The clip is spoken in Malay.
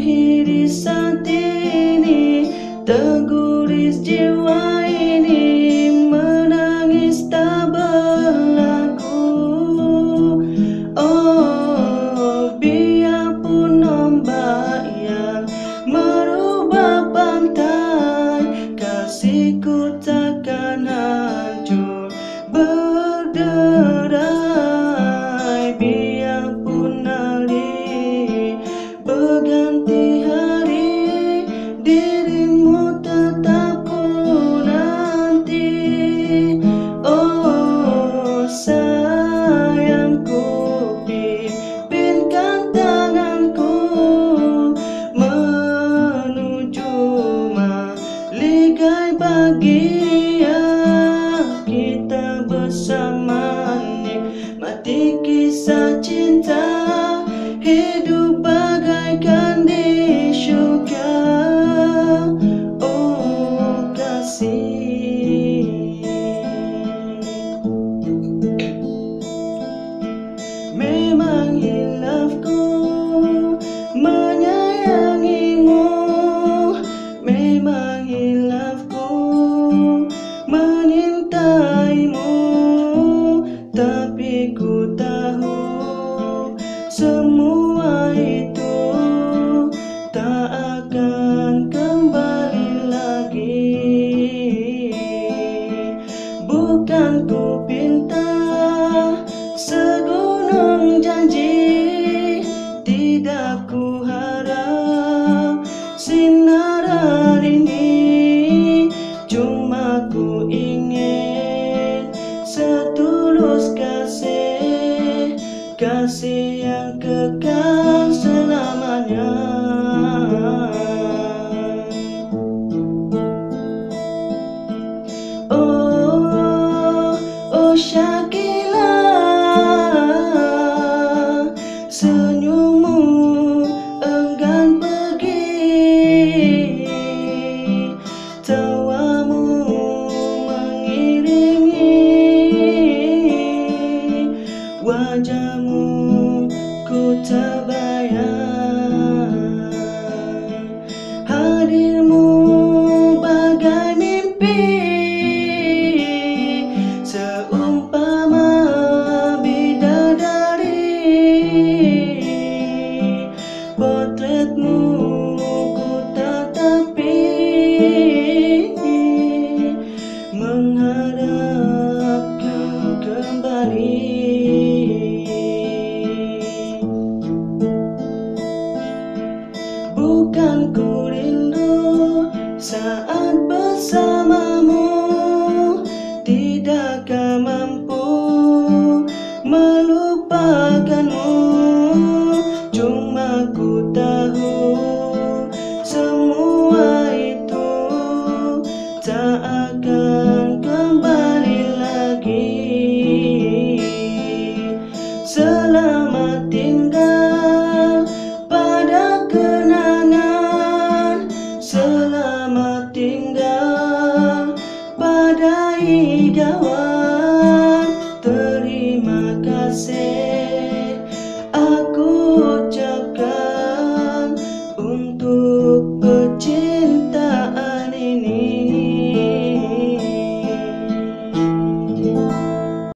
mengakhiri saat ini, terguris jiwa ini, menangis tak berlaku. Oh, biarpun ombak yang merubah pantai, kasihku takkan hancur berderai. Biarpun hari berganti hari, dirimu tetap ku nanti. Oh sayangku, pimpinkan tanganku menuju maligai bahagia. Kita bersama nikmati kisah cinta, hidup bagaikan di syurga. Oh kasih, memang hilafku menyayangimu, memang hilafku menyintaimu, tapi ku tahu semua itu tak akan kembali lagi. Bukan ku pinta segunung janji, tidak ku harap sinar hari ini, cuma ku ingin setulus kasih, kasih yang kekal selamanya. Oh, oh Syakila, senyummu enggan pergi, tawamu mengiringi wajahmu, ku terbayang hadirmu bagai mimpi, seumpama bidadari. Potretmu ku tatapi, mengharap kau kembali. Bukan ku rindu saat bersamamu, tidakkah mampu melupakanmu, cuma ku tahu semua itu tak akan kembali lagi. Selamat tinggal pada kenangan, selamat tinggal pada idawan.